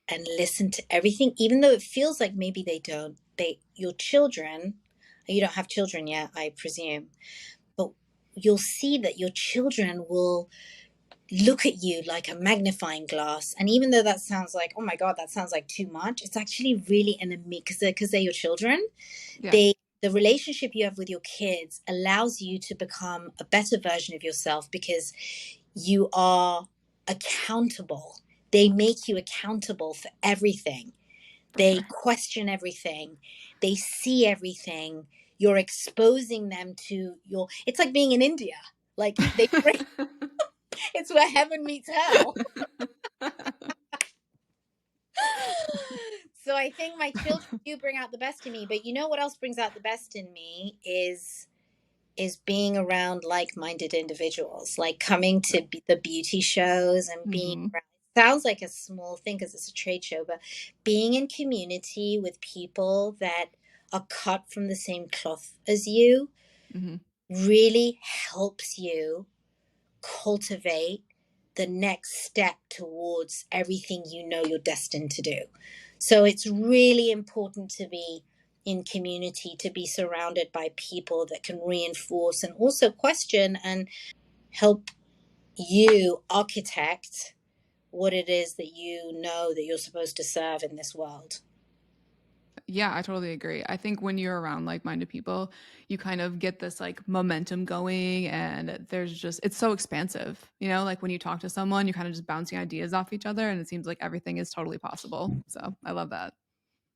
and listen to everything, even though it feels like maybe they don't. Your children, you don't have children yet, I presume, but you'll see that your children will look at you like a magnifying glass. And even though that sounds like, oh my God, that sounds like too much, it's actually really an because they're your children. Yeah. The relationship you have with your kids allows you to become a better version of yourself, because you are accountable. They make you accountable for everything. For They sure. question everything. They see everything. You're exposing them to it's like being in India. Like, it's where heaven meets hell. So I think my children do bring out the best in me. But you know what else brings out the best in me is being around like-minded individuals, like coming to the beauty shows and being Hmm. around. Sounds like a small thing because it's a trade show, but being in community with people that are cut from the same cloth as you Hmm. really helps you cultivate the next step towards everything you're destined to do. So it's really important to be in community to be surrounded by people that can reinforce and also question and help you architect what it is that you know that you're supposed to serve in this world. Yeah, I totally agree. I think when you're around like-minded people, you kind of get this like momentum going, and there's just it's so expansive. You know, like when you talk to someone, you're kind of just bouncing ideas off each other, and it seems like everything is totally possible. So I love that.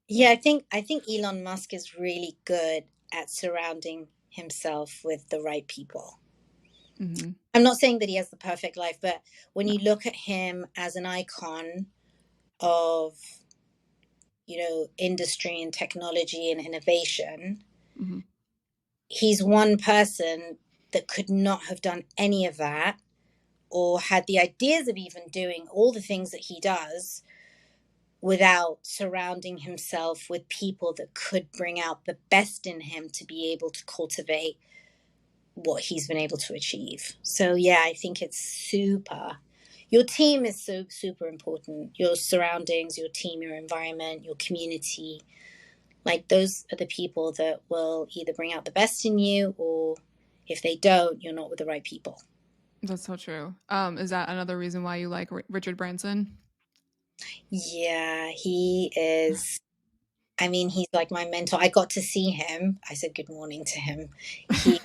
Yeah, I think Elon Musk is really good at surrounding himself with the right people. Hmm. I'm not saying that he has the perfect life, but when No. you look at him as an icon of, industry and technology and innovation, Hmm. he's one person that could not have done any of that or had the ideas of even doing all the things that he does without surrounding himself with people that could bring out the best in him to be able to cultivate what he's been able to achieve. So yeah, I think it's super. Your team is so super important. Your surroundings, your team, your environment, your community. Like those are the people that will either bring out the best in you, or if they don't, you're not with the right people. That's so true. Is that another reason why you like Richard Branson? Yeah, he is. I mean, he's like my mentor. I got to see him. I said good morning to him. He,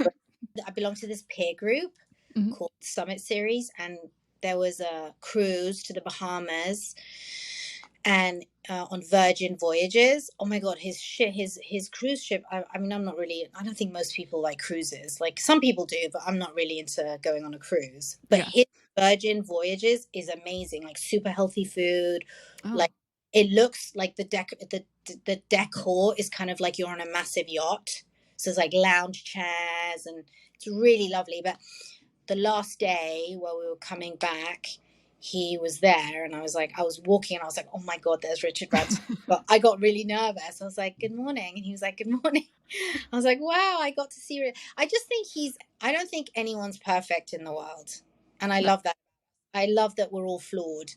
I belong to this peer group Hmm. called Summit Series, and there was a cruise to the Bahamas, and on Virgin Voyages. Oh my God, his cruise ship. I mean, I'm not really. I don't think most people like cruises. Like some people do, but I'm not really into going on a cruise. But Yeah. his Virgin Voyages is amazing. Like super healthy food. Oh. Like it looks like the decor is kind of like you're on a massive yacht. So it's like lounge chairs and it's really lovely. But the last day while we were coming back, he was there, and I was walking, and I was like, oh my God, there's Richard Branson. But I got really nervous. I was like, good morning. And he was like, good morning. I was like, wow, I got to see it. I just think I don't think anyone's perfect in the world. And I No. love that. I love that we're all flawed.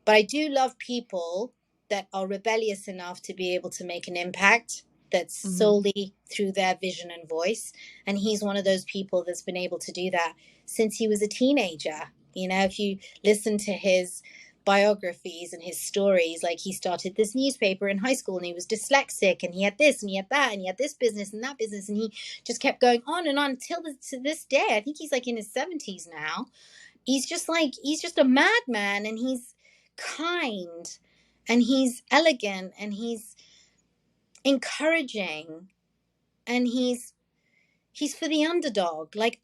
But I do love people that are rebellious enough to be able to make an impact that's Hmm. solely through their vision and voice. And he's one of those people that's been able to do that since he was a teenager. If you listen to his biographies and his stories, like he started this newspaper in high school and he was dyslexic and he had this and he had that and he had this business and that business, and he just kept going on and on until to this day. I think he's like in his 70s now. He's just a madman, and he's kind and he's elegant and he's encouraging, and he's for the underdog. Like,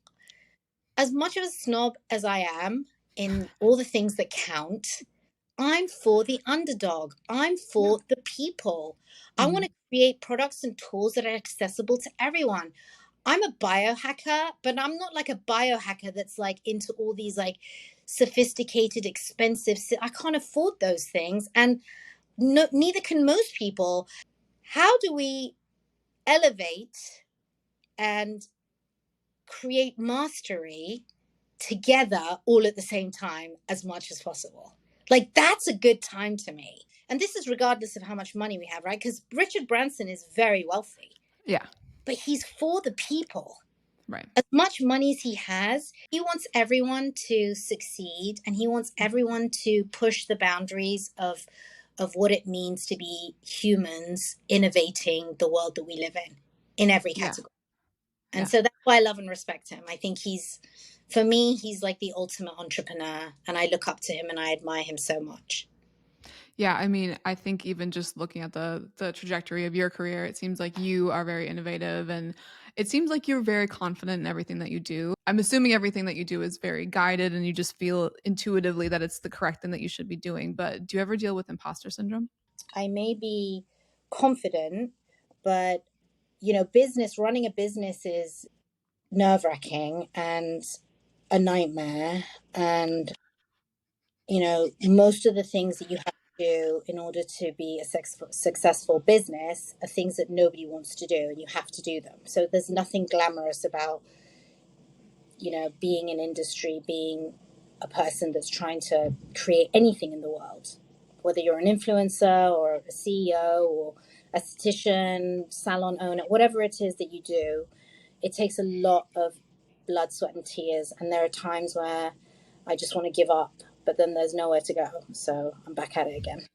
as much of a snob as I am in all the things that count, I'm for the underdog. I'm Yeah. for the people. I want Hmm. to create products and tools that are accessible to everyone. I'm a biohacker, but I'm not like a biohacker that's like into all these like sophisticated, expensive. I can't afford those things, and no, neither can most people. How do we elevate and create mastery together all at the same time as much as possible? Like, that's a good time to me. And this is regardless of how much money we have, right? Because Richard Branson is very wealthy, Yeah. but he's for the people. Right. As much money as he has, he wants everyone to succeed, and he wants everyone to push the boundaries of what it means to be humans innovating the world that we live in every Yeah. category. And Yeah. so that's why I love and respect him. I think for me, he's like the ultimate entrepreneur, and I look up to him and I admire him so much. Yeah, I mean, I think even just looking at the trajectory of your career, it seems like you are very innovative, and it seems like you're very confident in everything that you do. I'm assuming everything that you do is very guided and you just feel intuitively that it's the correct thing that you should be doing. But do you ever deal with imposter syndrome? I may be confident, but running a business is nerve wracking and a nightmare. And, most of the things that you have to do in order to be a successful business are things that nobody wants to do, and you have to do them. So there's nothing glamorous about, being in industry, being a person that's trying to create anything in the world, whether you're an influencer or a CEO or esthetician, salon owner, whatever it is that you do, it takes a lot of blood, sweat, and tears. And there are times where I just want to give up, but then there's nowhere to go. So I'm back at it again.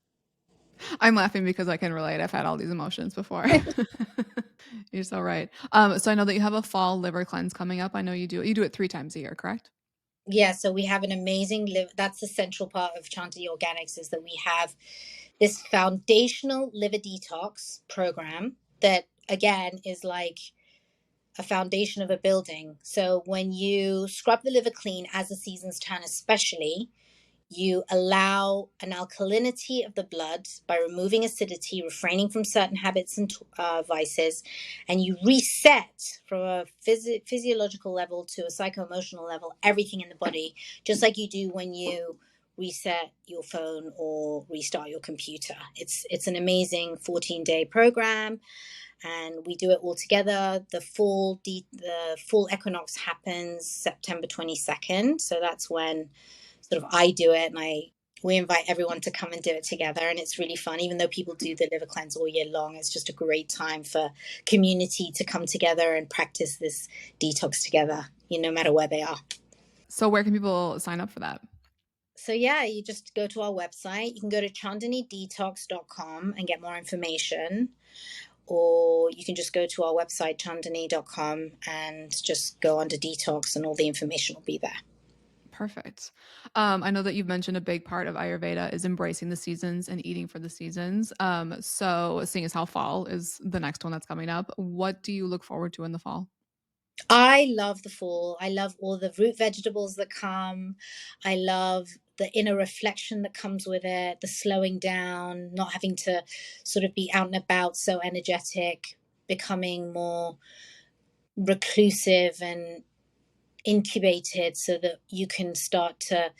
I'm laughing because I can relate. I've had all these emotions before. You're so right. So I know that you have a fall liver cleanse coming up. I know you do. You do it 3 times a year, correct? Yeah, so we have an amazing liver. That's the central part of Chanti Organics is that we have this foundational liver detox program that again is like a foundation of a building. So when you scrub the liver clean as the seasons turn, especially, you allow an alkalinity of the blood by removing acidity, refraining from certain habits and vices, and you reset from a physiological level to a psycho-emotional level everything in the body, just like you do when you reset your phone or restart your computer. It's an amazing 14-day program, and we do it all together. The full equinox happens September 22nd, so that's when sort of I do it, and we invite everyone to come and do it together, and it's really fun. Even though people do the liver cleanse all year long, it's just a great time for community to come together and practice this detox together, no matter where they are. So where can people sign up for that? So yeah, you just go to our website. You can go to chandannidetox.com and get more information, or you can just go to our website chandanni.com and just go under detox, and all the information will be there. Perfect. I know that you've mentioned a big part of Ayurveda is embracing the seasons and eating for the seasons. So seeing as how fall is the next one that's coming up, what do you look forward to in the fall? I love the fall. I love all the root vegetables that come. I love the inner reflection that comes with it, the slowing down, not having to sort of be out and about so energetic, becoming more reclusive and incubated so that you can start to,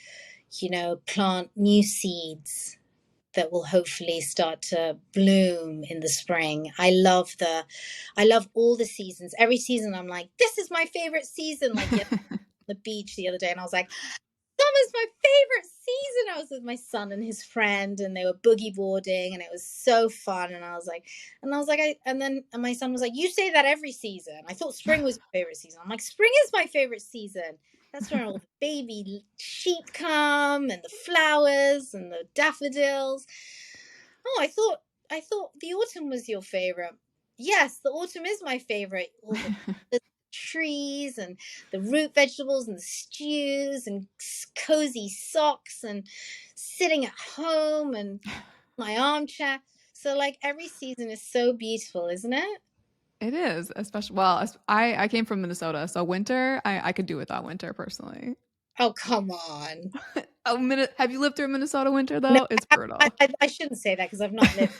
plant new seeds that will hopefully start to bloom in the spring. I love all the seasons. Every season I'm like, this is my favorite season. Like the beach the other day, and I was like, summer's my favorite season. I was with my son and his friend, and they were boogie boarding, and it was so fun. And my son was like, "You say that every season. I thought spring was my favorite season." I'm like, "Spring is my favorite season. That's when all the baby sheep come, and the flowers, and the daffodils." Oh, I thought the autumn was your favorite. Yes, the autumn is my favorite. All the trees and the root vegetables and the stews and cozy socks and sitting at home and my armchair. So like every season is so beautiful, isn't it? It is, especially I came from Minnesota, so winter I could do without winter personally. Oh, come on. A minute, have you lived through Minnesota winter No, though? It's I, I, brutal. I I shouldn't say that because I've not lived.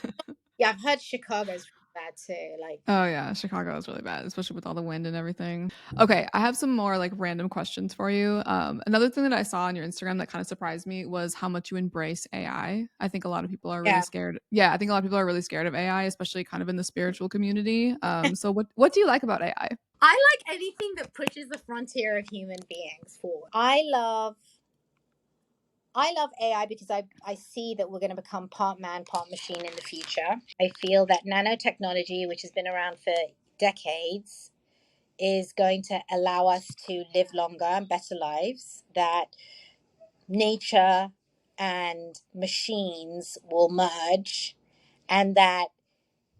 Yeah, I've heard Chicago's bad too. Like, Oh yeah, Chicago is really bad, especially with all the wind and everything. Okay, I have some more like random questions for you. Another thing that I saw on your Instagram that kind of surprised me was how much you embrace AI. I think a lot of people are really yeah. scared. Yeah, I think a lot of people are really scared of AI, especially kind of in the spiritual community. So what do you like about AI? I like anything that pushes the frontier of human beings forward. I love AI because I see that we're going to become part man, part machine in the future. I feel that nanotechnology, which has been around for decades, is going to allow us to live longer and better lives, that nature and machines will merge, and that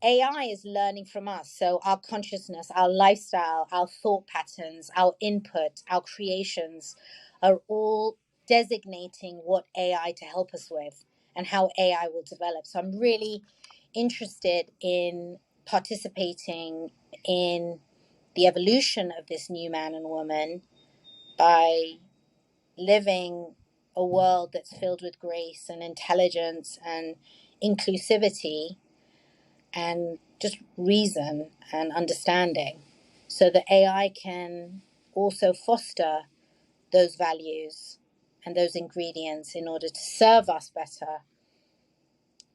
AI is learning from us. So our consciousness, our lifestyle, our thought patterns, our input, our creations are all designating what AI to help us with and how AI will develop. So I'm really interested in participating in the evolution of this new man and woman by living a world that's filled with grace and intelligence and inclusivity and just reason and understanding, so that AI can also foster those values and those ingredients in order to serve us better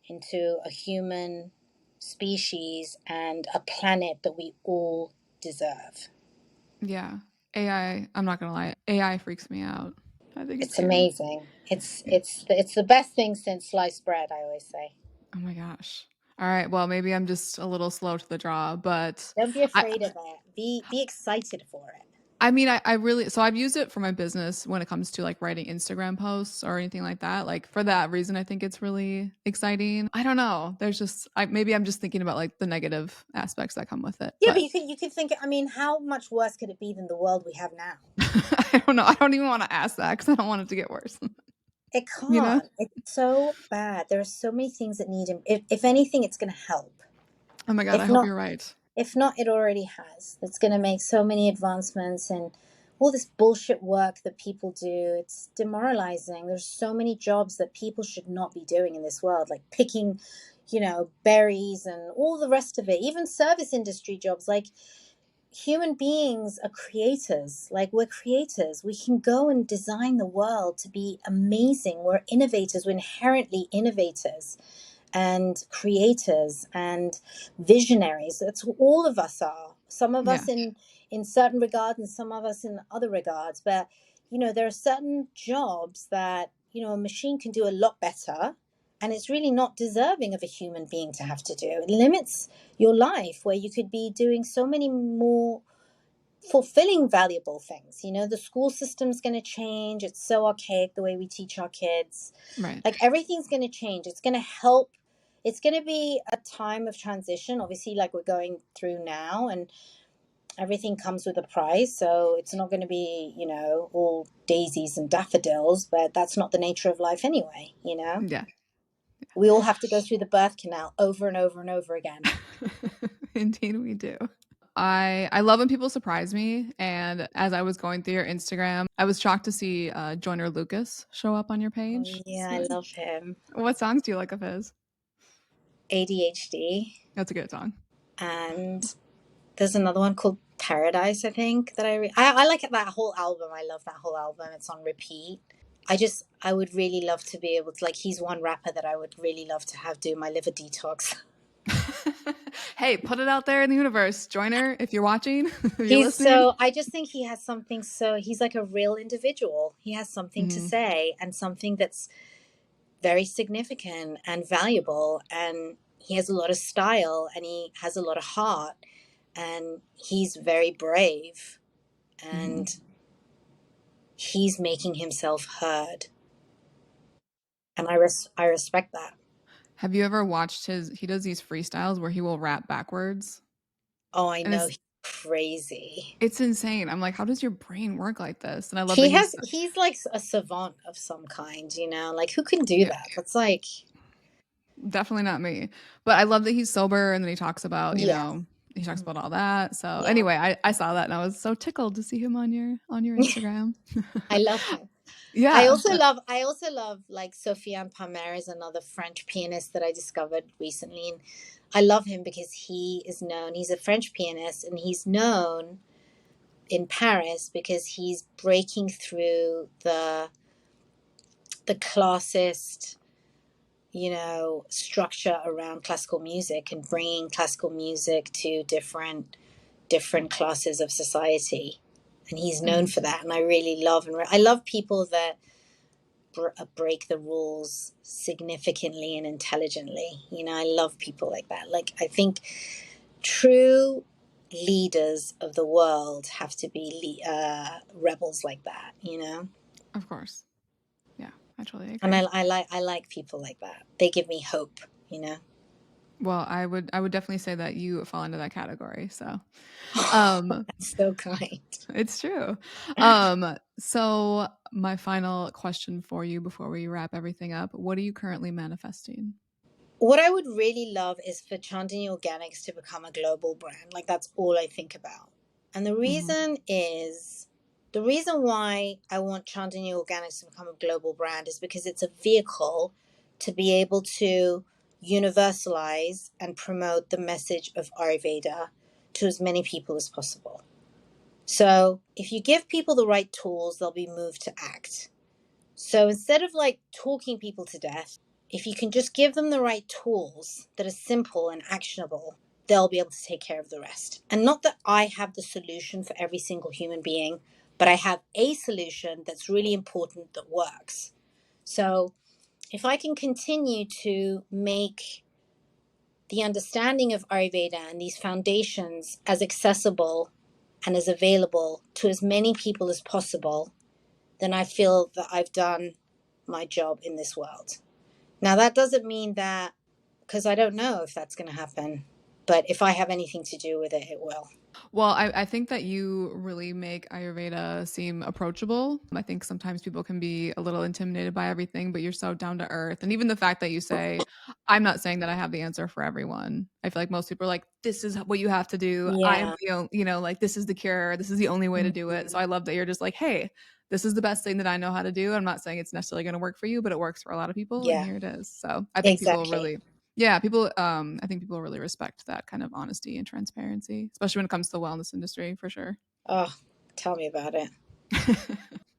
into a human species and a planet that we all deserve. Yeah, AI. I'm not gonna lie, AI freaks me out. I think it's It's scary. amazing. It's the best thing since sliced bread, I always say. Oh my gosh. All right. Well, maybe I'm just a little slow to the draw, but Don't be I afraid of it. Be excited for it. I mean, I really, so I've used it for my business when it comes to like writing Instagram posts or anything like that. Like for that reason, I think it's really exciting. I don't know. There's just, maybe I'm just thinking about like the negative aspects that come with it, Yeah, but but you could think. I mean, how much worse could it be than the world we have now? I don't know. I don't even want to ask that because I don't want it to get worse. It You know? can't. It's so bad. There are so many things that need. If anything, it's going to help. Oh my God. I If hope not, you're right. if not, it already has. It's going to make so many advancements and all this bullshit work that people do. It's demoralizing. There's so many jobs that people should not be doing in this world, like picking, berries and all the rest of it. Even service industry jobs, like human beings are creators. Like we're creators. We can go and design the world to be amazing. We're innovators. We're inherently innovators and creators and visionaries. That's who all of us are. Some of Yeah. us in certain regards and some of us in other regards. But there are certain jobs that a machine can do a lot better, and it's really not deserving of a human being to have to do. It limits your life where you could be doing so many more fulfilling valuable things. The school system's going to change. It's so archaic the way we teach our kids. Right. Like everything's going to change. It's going to help. It's going to be a time of transition, obviously, like we're going through now, and everything comes with a price. So it's not going to be all daisies and daffodils, but that's not the nature of life anyway. Yeah. We all have to go through the birth canal over and over and over again. Indeed, we do. I love when people surprise me. And as I was going through your Instagram, I was shocked to see Joyner Lucas show up on your Oh page. yeah, I So, love him. what songs do you like of his? ADHD. That's a good song. And there's another one called Paradise, I think, that I like that whole album. I love that whole album. It's on repeat. I would really love to be able to, like, he's one rapper that I would really love to have do my liver detox. Hey, put it out there in the universe. Joyner, if you're watching, if you're listening. I just think he has something, so he's like a real individual. He has something to Mhm. say and something that's very significant and valuable. And he has a lot of style and he has a lot of heart and he's very brave. Mhm. And he's making himself heard, and I respect that. Have you ever watched he does these freestyles where he will rap backwards? Oh, I And know, he's crazy. it's insane. I'm like, how does your brain work like this? And I love that He's like a savant of some kind, like who can do yeah, that? That's like, definitely not me. But I love that he's sober and then he talks about, yeah. he talks Mhm. about all that. So Yeah, anyway, I saw that and I was so tickled to see him on your Instagram. I love him. Yeah. I also love like Sofiane Palmer is another French pianist that I discovered recently, and I love him because he's a French pianist and he's known in Paris because he's breaking through the classist, structure around classical music and bringing classical music to different classes of society. And he's known Mhm. for that. And I really love I love people that break the rules significantly and intelligently. I love people like that. Like I think true leaders of the world have to be rebels like that. Of course. Yeah, I totally And agree. I like people like that. They give me hope, you know. Well, I would definitely say that you fall into that category. So, Oh, um that's so kind. it's true. So my final question for you before we wrap everything up, what are you currently manifesting? What I would really love is for Chandanni Organics to become a global brand. Like that's all I think about. And Mhm. the reason why I want Chandanni Organics to become a global brand is because it's a vehicle to be able to universalize and promote the message of Ayurveda to as many people as possible. So if you give people the right tools, they'll be moved to act. So instead of like talking people to death, if you can just give them the right tools that are simple and actionable, they'll be able to take care of the rest. And not that I have the solution for every single human being, but I have a solution that's really important that works. So if I can continue to make the understanding of Ayurveda and these foundations as accessible and as available to as many people as possible, then I feel that I've done my job in this world. Now, that doesn't mean that, because I don't know if that's going to happen, but if I have anything to do with it, it will. Well, I think that you really make Ayurveda seem approachable. I think sometimes people can be a little intimidated by everything, but you're so down to earth. And even the fact that you say, I'm not saying that I have the answer for everyone. I feel like most people are like, this is what you have to do. I am Yeah. the only, like this is the cure. This is the only way to do it. So Mhm. I love that you're just like, hey, this is the best thing that I know how to do. I'm not saying it's necessarily going to work for you, but it works for a lot of people. And Yeah, here it is. So I think people exactly. really yeah, people I think people really respect that kind of honesty and transparency, especially when it comes to the wellness industry for sure. Oh, tell me about it.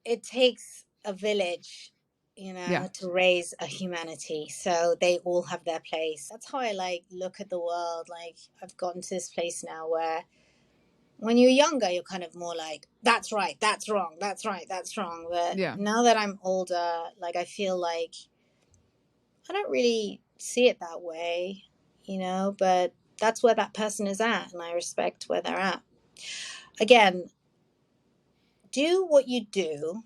It takes a village, Yeah. to raise a humanity. So they all have their place. That's how I like look at the world. Like I've gotten to this place now where when you're younger, you're kind of more like, that's right, that's wrong, that's right, that's wrong. But Yeah. now that I'm older, like I feel like I don't really see it that way, but that's where that person is at, and I respect where they're at. Again, do what you do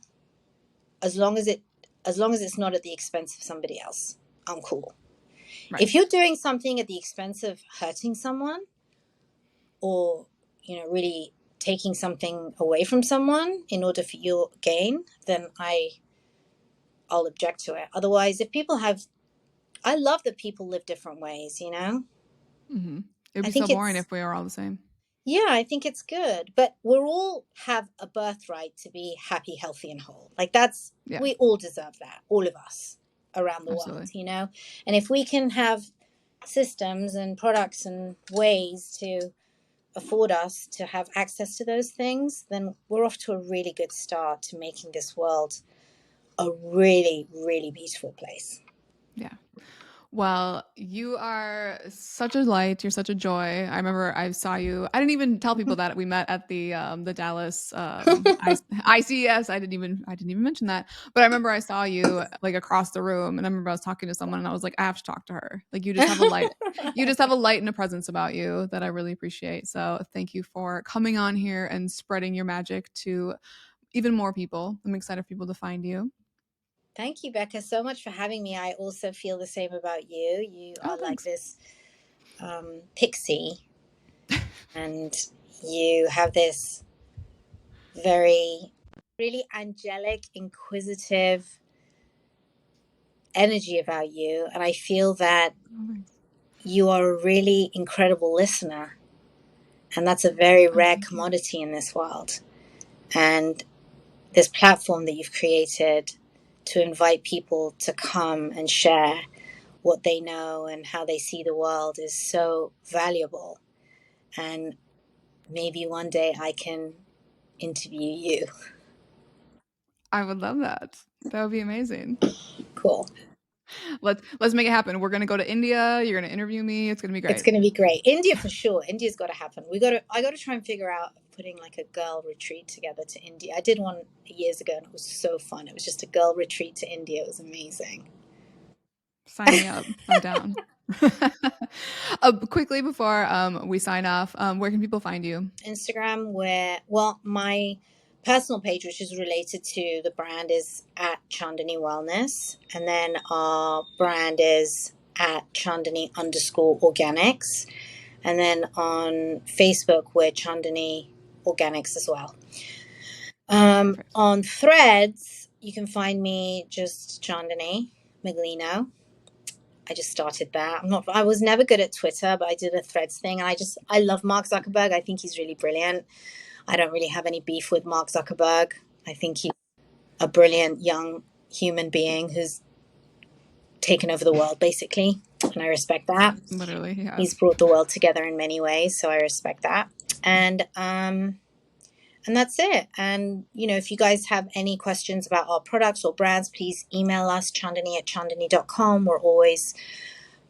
as long as it's not at the expense of somebody else. I'm cool. Right. If you're doing something at the expense of hurting someone or really taking something away from someone in order for your gain, then I'll object to it. Otherwise, if people have I love that people live different ways. Mhm. It would I be so think boring it's if we were all the same. Yeah, I think it's good. But we all have a birthright to be happy, healthy, and whole. Like Yeah, we all deserve that, all of us around the absolutely. world. And if we can have systems and products and ways to afford us to have access to those things, then we're off to a really good start to making this world a really, really beautiful place. Yeah. Well, you are such a light. You're such a joy. I remember I saw you. I didn't even tell people that we met at the Dallas ICES. I didn't even mention that. But I remember I saw you like across the room, and I remember I was talking to someone, and I was like, I have to talk to her. Like you just have a light. You just have a light and a presence about you that I really appreciate. So thank you for coming on here and spreading your magic to even more people. I'm excited for people to find you. Thank you, Becca, so much for having me. I also feel the same about you. You Oh, are like thanks. this pixie, and you have this very, really angelic, inquisitive energy about you. And I feel that Oh, thanks. you are a really incredible listener. And that's a very Oh, rare thank you. commodity in this world. And this platform that you've created to invite people to come and share what they know and how they see the world is so valuable. And maybe one day I can interview you. I would love that. That would be amazing. Cool. Let's make it happen. We're gonna go to India. You're gonna interview me. It's gonna be It's great. going to be great. India for sure. India's got to happen. I got to try and figure out putting like a girl retreat together to India. I did one years ago and it was so fun. It was just a girl retreat to India. It was amazing. Sign me up. I'm down. Quickly before we sign off, where can people find you? Instagram, well, my personal page, which is related to the brand, is at Chandanni Wellness. And then our brand is at Chandanni underscore organics. And then on Facebook, we're Chandanni Organics as well. Perfect. On Threads, you can find me just Chandanni Miglino. I just started that. I was never good at Twitter, but I did a Threads thing, and I love Mark Zuckerberg. I think he's really brilliant. I don't really have any beef with Mark Zuckerberg. I think he's a brilliant young human being who's taken over the world, basically, and I respect that. Literally, he He's has. brought the world together in many ways, so I respect that. And that's it. And, if you guys have any questions about our products or brands, please email us, chandanni@chandanni.com. We're always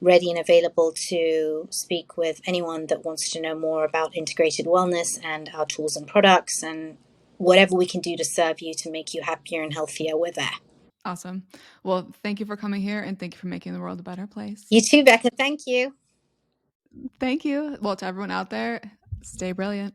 ready and available to speak with anyone that wants to know more about integrated wellness and our tools and products and whatever we can do to serve you to make you happier and healthier, we're there. Awesome. Well, thank you for coming here and thank you for making the world a better place. You too, Becca. Thank you. Thank you. Well, to everyone out there, stay brilliant.